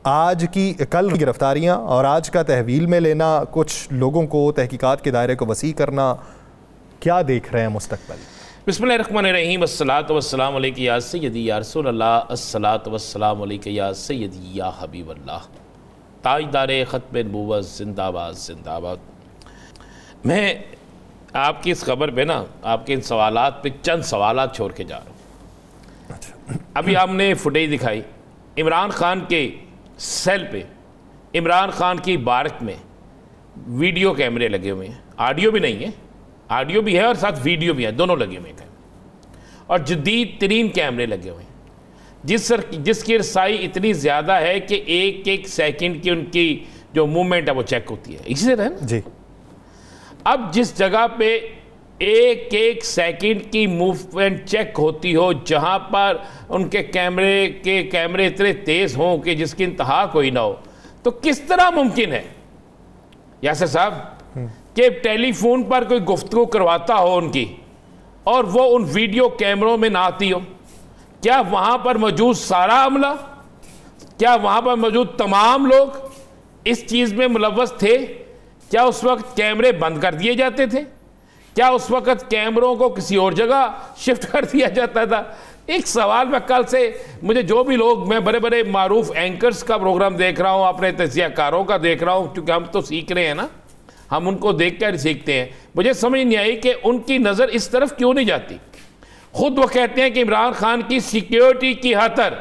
आज की कल की गिरफ्तारियां और आज का तहवील में लेना, कुछ लोगों को तहकीकात के दायरे को वसी करना, क्या देख रहे हैं मुस्तकबिल? बिस्मिल्लाहिर्रहमानिर्रहीम, अस्सलातु वस्सलामु अलैका या सय्यदी या रसूल अल्लाह, अस्सलातु वस्सलामु अलैका या सय्यदी या हबीब अल्लाह, ताजदार ख़त्म नबूवत जिंदाबाद जिंदाबाद। मैं आपकी इस खबर पे ना, आपके इन सवालात पे चंद सवालात छोड़ के जा रहा हूँ। अभी आपने फुटेज दिखाई इमरान खान के सेल पे, इमरान खान की बारक में वीडियो कैमरे लगे हुए हैं, ऑडियो भी नहीं है, ऑडियो भी है और साथ वीडियो भी है, दोनों लगे हुए हैं और जदीद तरीन कैमरे लगे हुए हैं जिसकी रसाई इतनी ज़्यादा है कि एक एक सेकंड की उनकी जो मूवमेंट है वो चेक होती है। इसी तरह ना जी, अब जिस जगह पे एक एक सेकंड की मूवमेंट चेक होती हो, जहां पर उनके कैमरे इतने तेज़ हों कि जिसकी इंतहा कोई ना हो, तो किस तरह मुमकिन है यासर साहब कि टेलीफोन पर कोई गुफ्तगू करवाता हो उनकी और वो उन वीडियो कैमरों में ना आती हो? क्या वहाँ पर मौजूद सारा अमला, क्या वहाँ पर मौजूद तमाम लोग इस चीज़ में मुलव्वस थे? क्या उस वक्त कैमरे बंद कर दिए जाते थे? क्या उस वक्त कैमरों को किसी और जगह शिफ्ट कर दिया जाता था? एक सवाल मैं कल से, मुझे जो भी लोग, मैं बड़े बड़े मारूफ एंकर्स का प्रोग्राम देख रहा हूँ, अपने तजियाकारों का देख रहा हूँ, क्योंकि हम तो सीख रहे हैं ना, हम उनको देख कर सीखते हैं। मुझे समझ नहीं आई कि उनकी नज़र इस तरफ क्यों नहीं जाती। खुद वो कहते हैं कि इमरान खान की सिक्योरिटी की खातिर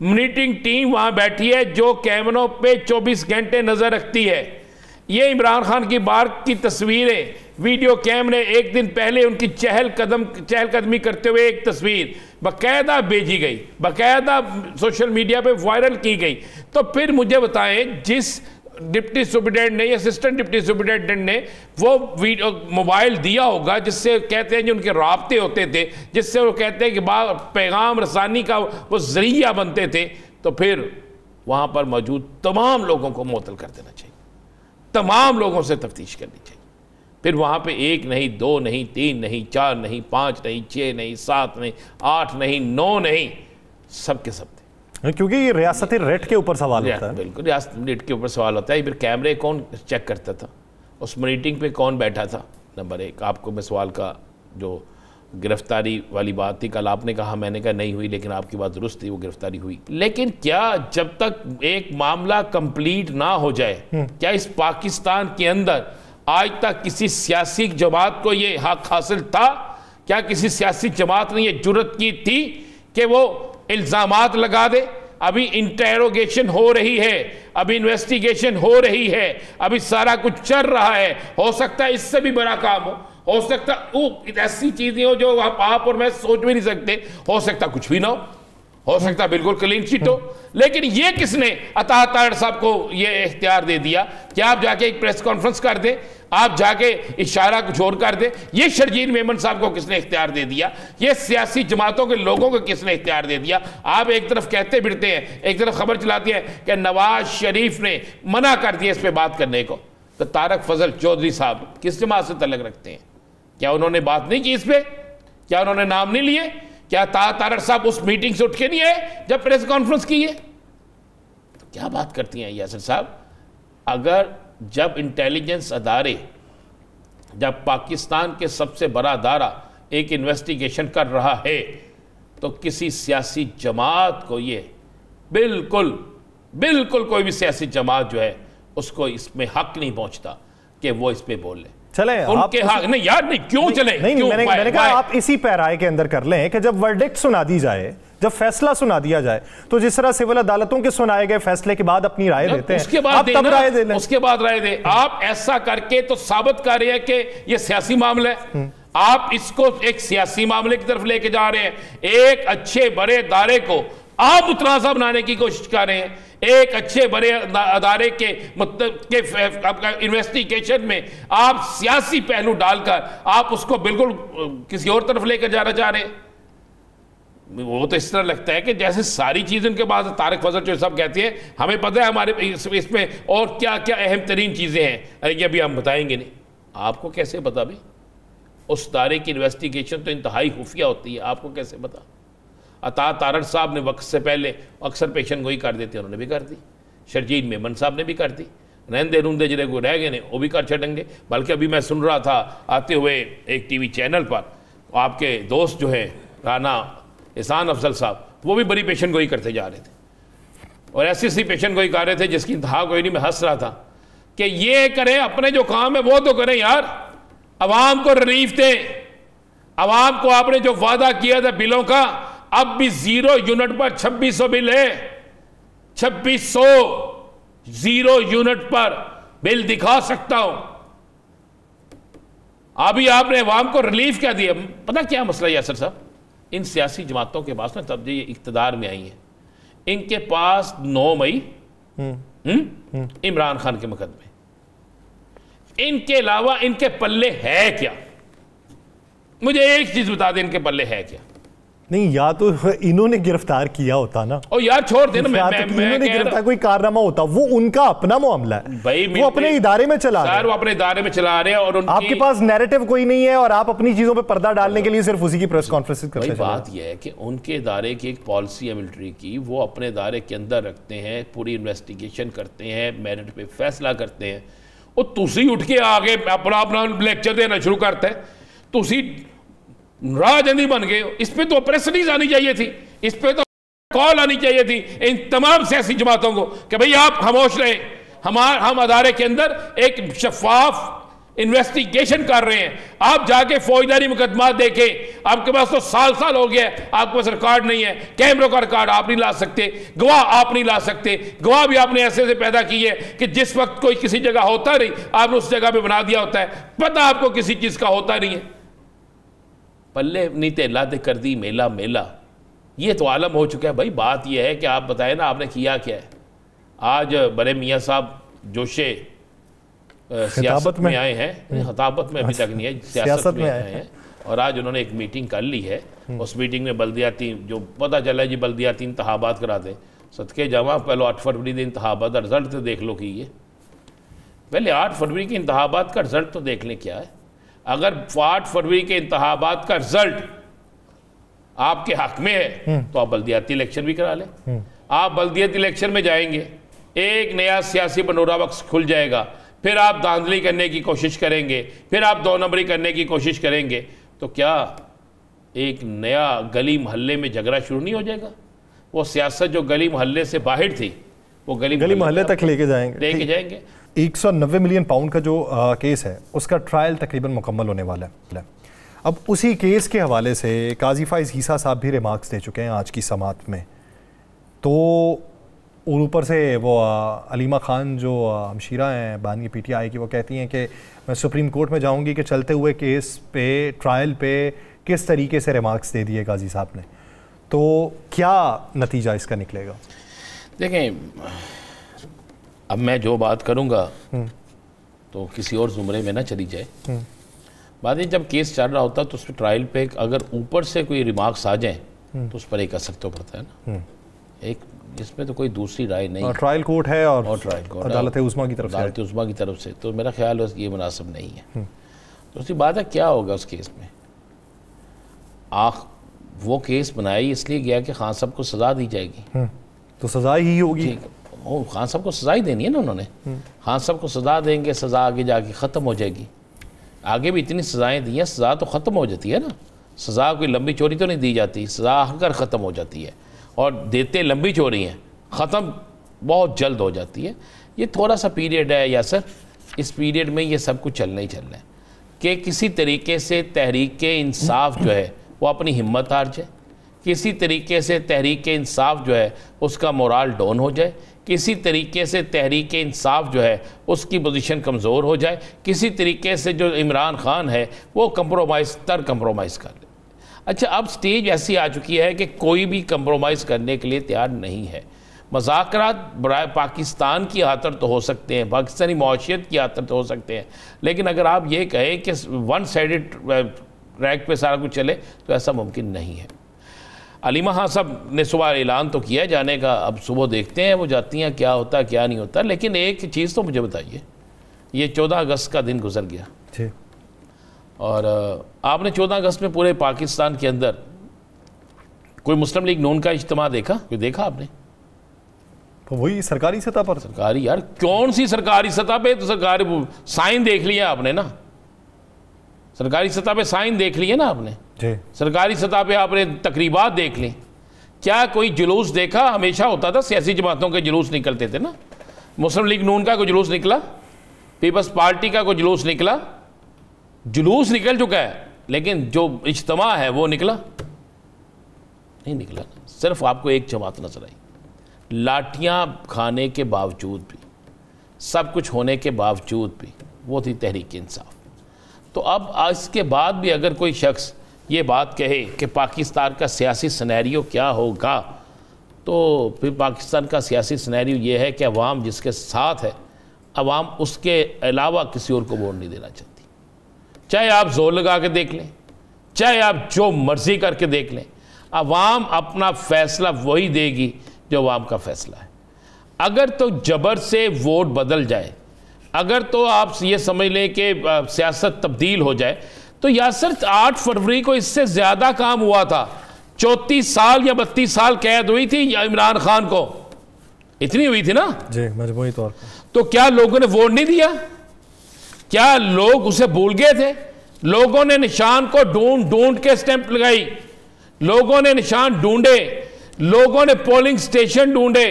मॉनिटरिंग टीम वहाँ बैठी है जो कैमरों पे 24 घंटे नज़र रखती है। ये इमरान खान की बार की तस्वीरें, वीडियो कैमरे, एक दिन पहले उनकी चहलकदमी करते हुए एक तस्वीर बाकायदा भेजी गई, बाकायदा सोशल मीडिया पे वायरल की गई। तो फिर मुझे बताएं, जिस डिप्टी सुपरिटेंडेंट ने, असिस्टेंट डिप्टी सुपरिटेंडेंट ने वो वीडियो मोबाइल दिया होगा जिससे कहते हैं जो उनके राब्ते होते थे, जिससे वो कहते हैं कि पैगाम रसानी का वो जरिया बनते थे, तो फिर वहाँ पर मौजूद तमाम लोगों को मुअत्तल कर देना चाहिए, तमाम लोगों से तफ्तीश करनी चाहिए। फिर वहाँ पे 1 नहीं, 2 नहीं, 3 नहीं, 4 नहीं, 5 नहीं, 6 नहीं, 7 नहीं, 8 नहीं, 9 नहीं, सब के सब थे। क्योंकि ये रियासती रेट के ऊपर सवाल होता है। बिल्कुल, रियासती रेट के ऊपर सवाल होता है। फिर कैमरे कौन चेक करता था, उस मीटिंग पे कौन बैठा था? नंबर 1। आपको मैं सवाल का, जो गिरफ्तारी वाली बात थी, कल आपने कहा, मैंने कहा नहीं हुई, लेकिन आपकी बात दुरुस्त थी, वो गिरफ्तारी हुई। लेकिन क्या जब तक एक मामला कंप्लीट ना हो जाए, क्या इस पाकिस्तान के अंदर आज तक किसी सियासी जमात को ये हक हासिल था? क्या किसी सियासी जमात ने ये जुर्रत की थी कि वो इल्ज़ामात लगा दे? अभी इंटेरोगेशन हो रही है, अभी इन्वेस्टिगेशन हो रही है, अभी सारा कुछ चल रहा है। हो सकता है इससे भी बड़ा काम हो सकता ऐसी चीजें हो जो आप और मैं सोच भी नहीं सकते, हो सकता कुछ भी ना हो सकता बिल्कुल क्लीन चिट हो। लेकिन ये किसने अता तारड़ साहब को ये इख्तियार दे दिया कि आप जाके एक प्रेस कॉन्फ्रेंस कर दें, आप जाके इशारा कुछ और कर दें? ये शर्जील मेमन साहब को किसने इख्तियार दे दिया? ये सियासी जमातों के लोगों को किसने इख्तियार दे दिया? आप एक तरफ कहते फिरते हैं, एक तरफ खबर चलाती है कि नवाज शरीफ ने मना कर दिया इस पर बात करने को। तो तारक फजल चौधरी साहब किस जमात से तल्लुक रखते हैं? क्या उन्होंने बात नहीं की इस पर? क्या उन्होंने नाम नहीं लिए? क्या तारड़ साहब उस मीटिंग से उठ के नहीं आए जब प्रेस कॉन्फ्रेंस की है? तो क्या बात करती हैं यासर साहब? अगर जब इंटेलिजेंस अदारे, जब पाकिस्तान के सबसे बड़ा अदारा एक इन्वेस्टिगेशन कर रहा है, तो किसी सियासी जमात को ये बिल्कुल कोई भी सियासी जमात जो है उसको इसमें हक नहीं पहुंचता कि वो इस पे बोल ले। चले उनके हक नहीं यार, नहीं क्यों चले? नहीं, मैंने कहा आप इसी पैराए के अंदर कर लें कि जब वर्डिक्ट सुना दी जाए, जब फैसला सुना दिया जाए, तो जिस तरह सिविल अदालतों के सुनाए गए फैसले के बाद अपनी राय देते हैं, उसके बाद तब राय दे लें। उसके बाद राय दे। आप ऐसा करके तो साबित कर रहे हैं कि ये सियासी मामला है। आप इसको एक सियासी मामले की तरफ लेके जा रहे हैं। एक अच्छे बड़े अदारे को आप मुतनाज़ा बनाने की कोशिश कर रहे हैं। एक अच्छे बड़े अदारे के मतलब के इन्वेस्टिगेशन में आप सियासी पहलू डालकर आप उसको बिल्कुल किसी और तरफ लेकर जाना चाह रहे हैं। वो तो इस तरह लगता है कि जैसे सारी चीज़ उनके पास। तारक फजल जो सब कहते हैं हमें पता है हमारे इसमें और क्या क्या अहम तरीन चीज़ें हैं, अरे ये अभी हम बताएंगे नहीं। आपको कैसे पता भाई? उस दायरे की इन्वेस्टिगेशन तो इंतहाई खुफिया होती है, आपको कैसे पता? अता तारड़ साहब ने वक्त से पहले अक्सर पेशन गोई कर देते, उन्होंने भी कर दी। शरजील मेमन साहब ने भी कर दी। रहंदे रूंदे जिले को रह गए ने वो भी कर छेंगे। बल्कि अभी मैं सुन रहा था आते हुए एक टीवी चैनल पर, आपके दोस्त जो है राना एहसान अफजल साहब, वो भी बड़ी पेशन गोई करते जा रहे थे और ऐसी पेशन गोई कर रहे थे जिसकी इंतहा कोई नहीं। मैं हंस रहा था कि ये करें, अपने जो काम है वो तो करें यार, अवाम को रिलीफ दें। अवाम को आपने जो वादा किया था बिलों का, अब भी 0 यूनिट पर 2600 बिल है। 2600 0 यूनिट पर बिल दिखा सकता हूं। अभी आपने अवाम को रिलीफ क्या दिया? पता क्या मसला यासर साहब, इन सियासी जमातों के पास ना, तब ये इक्तदार में आई है, इनके पास 9 मई इमरान खान के मुकदमे, इनके अलावा इनके पल्ले है क्या? मुझे एक चीज बता दें, इनके पल्ले है क्या? नहीं, या तो इन्होंने गिरफ्तार किया होता ना, ओ यार छोड़ देना, इन्होंने गिरफ्तार कोई कारनामा होता, वो उनका अपना मामला है भाई, वो अपने इदारे में चला रहे हैं, वो अपने इदारे में चला रहे हैं और आपके पास नैरेटिव कोई नहीं है और आप अपनी चीजों पे पर्दा डालने के लिए सिर्फ उसी की प्रेस कॉन्फ्रेंस करते हैं। बात यह है कि उनके इदारे की एक पॉलिसी है मिलिट्री की, वो अपने इदारे के अंदर रखते हैं, पूरी इन्वेस्टिगेशन करते हैं, मेरिट पे फैसला करते हैं। वो तुसी उठ के आगे अपना अपना लेक्चर देना शुरू करते हैं, तुसी राजनीति बन गए। इस पे तो प्रेस रिलीज आनी चाहिए थी, इस पे तो कॉल आनी चाहिए थी इन तमाम सियासी जमातों को कि भाई आप खामोश रहे, हम अदारे के अंदर एक शफाफ इन्वेस्टिगेशन कर रहे हैं। आप जाके फौजदारी मुकदमा देखें, आपके पास तो साल हो गया, आपके पास रिकॉर्ड नहीं है, कैमरों का रिकॉर्ड आप नहीं ला सकते, गवाह आप नहीं ला सकते। गवाह भी आपने ऐसे पैदा की है कि जिस वक्त कोई किसी जगह होता नहीं, आपने उस जगह पे बना दिया होता है, पता आपको किसी चीज का होता नहीं है। पल्ले नीते लादे कर दी मेला मेला, ये तो आलम हो चुका है भाई। बात ये है कि आप बताएं ना, आपने किया क्या है? आज बड़े मियाँ साहब जोशे सियासत में आए हैं, खिताबत में अभी तक नहीं है, सियासत में आए हैं, और आज उन्होंने एक मीटिंग कर ली है। उस मीटिंग में बल्दियाती जो पता चला जी बल्दियाती इंतखाबात करा दें, सदके जमा पहले 8 फरवरी के इंतखाबात का रिजल्ट तो देख लो कि ये पहले 8 फरवरी के इंतखाबात का रिजल्ट तो देख लें क्या है। अगर 8 फरवरी के इंतखाबात का रिजल्ट आपके हक में है तो आप बल्दियाती इलेक्शन भी करा लें। आप बल्दियाती इलेक्शन में जाएंगे, एक नया सियासी बनोरा वक्त खुल जाएगा, फिर आप धांधली करने की कोशिश करेंगे, फिर आप 2 नंबरी करने की कोशिश करेंगे, तो क्या एक नया गली मोहल्ले में झगड़ा शुरू नहीं हो जाएगा? वो सियासत जो गली मोहल्ले से बाहर थी, वो गली मोहल्ले तक लेके जाएंगे। 190 मिलियन पाउंड का जो केस है, उसका ट्रायल तकरीबन मुकम्मल होने वाला है। अब उसी केस के हवाले से काजी फाइज ईसा साहब भी रिमार्क्स दे चुके हैं आज की समात में। तो ऊपर से वो अलीमा खान जो हमशीरा हैं बानी PTI की, वो कहती हैं कि मैं सुप्रीम कोर्ट में जाऊंगी कि चलते हुए केस पे, ट्रायल पे किस तरीके से रिमार्क्स दे दिए काजी साहब ने। तो क्या नतीजा इसका निकलेगा? देखें, अब मैं जो बात करूंगा तो किसी और जुमरे में ना चली जाए। बाद में जब केस चल रहा होता है तो उस पर ट्रायल पे अगर ऊपर से कोई रिमार्क्स आ जाए तो उस पर एक असर तो पड़ता है ना। एक इसमें तो कोई दूसरी राय नहीं, ट्रायल कोर्ट है और ट्रायल कोर्ट अदालत उस्मा की तरफ से, तो मेरा ख्याल है ये मुनासिब नहीं है। तो उसकी बात है क्या होगा उस केस में। वो केस बनाई इसलिए गया कि खान साहब को सजा दी जाएगी, तो सजा ही होगी। खान साहब को सजा ही देनी है ना उन्होंने। खान साहब को सजा देंगे, सजा आगे जाके ख़त्म हो जाएगी। आगे भी इतनी सजाएं दी हैं, सजा तो ख़त्म हो जाती है ना। सजा कोई लंबी चोरी तो नहीं दी जाती, सजा आकर ख़त्म हो जाती है, और देते लंबी चोरी हैं, ख़त्म बहुत जल्द हो जाती है। ये थोड़ा सा पीरियड है या सर, इस पीरियड में ये सब कुछ चलना ही चलना है कि किसी तरीके से तहरीक इंसाफ जो है वो अपनी हिम्मत हार जाए, किसी तरीके से तहरीक इंसाफ जो है उसका मोराल डाउन हो जाए, किसी तरीके से तहरीक इंसाफ जो है उसकी पोजीशन कमज़ोर हो जाए, किसी तरीके से जो इमरान खान है वो कंप्रोमाइज़ कर ले। अच्छा, अब स्टेज ऐसी आ चुकी है कि कोई भी कंप्रोमाइज़ करने के लिए तैयार नहीं है। मज़ाकरात बराए पाकिस्तान की खातिर तो हो सकते हैं, पाकिस्तानी मौशियत की खातिर तो हो सकते हैं, लेकिन अगर आप ये कहें कि 1 साइडेड ट्रैक पे सारा कुछ चले तो ऐसा मुमकिन नहीं है। अलीमा खान साहब ने सुबह ऐलान तो किया जाने का, अब सुबह देखते हैं वो जाती हैं क्या होता क्या नहीं होता। लेकिन एक चीज़ तो मुझे बताइए, ये 14 अगस्त का दिन गुजर गया जी, और आपने 14 अगस्त में पूरे पाकिस्तान के अंदर कोई मुस्लिम लीग नून का इज्तिमा देखा? कोई देखा आपने? तो वही सरकारी सतह पर। सरकारी यार, कौन सी सरकारी सतह पे? तो सरकारी साइन देख लिया आपने ना, सरकारी सतह पे साइन देख लिए ना आपने जी। सरकारी सतह पे आपने तकरीबात देख ली। क्या कोई जुलूस देखा? हमेशा होता था, सियासी जमातों के जुलूस निकलते थे ना। मुस्लिम लीग नून का कोई जुलूस निकला? पीपल्स पार्टी का कोई जुलूस निकला? जुलूस निकल चुका है, लेकिन जो इज्तिमा है वो निकला नहीं? निकला। सिर्फ आपको एक जमात नजर आई, लाठियां खाने के बावजूद भी, सब कुछ होने के बावजूद भी, वो थी तहरीक इंसाफ। तो अब इसके बाद भी अगर कोई शख्स ये बात कहे कि पाकिस्तान का सियासी सिनेरियो क्या होगा, तो फिर पाकिस्तान का सियासी सिनेरियो ये है कि अवाम जिसके साथ है, अवाम उसके अलावा किसी और को वोट नहीं देना चाहती। चाहे आप जोर लगा के देख लें, चाहे आप जो मर्जी करके देख लें, अवाम अपना फैसला वही देगी जो अवाम का फैसला है। अगर तो जबर से वोट बदल जाए, अगर तो आप ये समझ लें कि सियासत तब्दील हो जाए, तो यासर 8 फरवरी को इससे ज़्यादा काम हुआ था। 34 साल या 32 साल कैद हुई थी इमरान खान को, इतनी हुई थी ना जी, मजबूरी तौर पर। तो क्या लोगों ने वोट नहीं दिया? क्या लोग उसे भूल गए थे? लोगों ने निशान को ढूंढ ढूंढ के स्टैंप लगाई, लोगों ने निशान ढूंढे, लोगों ने पोलिंग स्टेशन ढूंढे,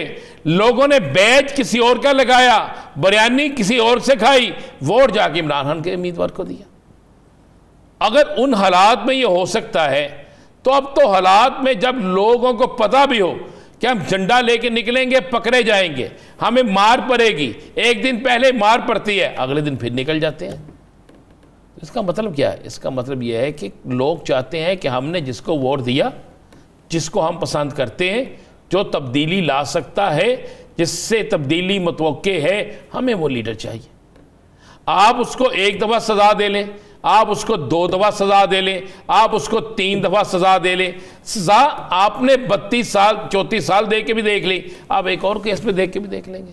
लोगों ने बैज किसी और का लगाया, बिरयानी किसी और से खाई, वोट जाके इमरान खान के उम्मीदवार को दिया। अगर उन हालात में ये हो सकता है, तो अब तो हालात में जब लोगों को पता भी हो कि हम झंडा लेके निकलेंगे, पकड़े जाएंगे, हमें मार पड़ेगी, एक दिन पहले मार पड़ती है, अगले दिन फिर निकल जाते हैं। इसका मतलब क्या है? इसका मतलब यह है कि लोग चाहते हैं कि हमने जिसको वोट दिया, जिसको हम पसंद करते हैं, जो तब्दीली ला सकता है, जिससे तब्दीली मतवक्के है, हमें वो लीडर चाहिए। आप उसको 1 दफ़ा सज़ा दे लें, आप उसको 2 दफ़ा सज़ा दे लें, आप उसको 3 दफ़ा सज़ा दे लें, सज़ा आपने 32 साल 34 साल दे के भी देख ली, आप एक और केस में देख के भी देख लेंगे।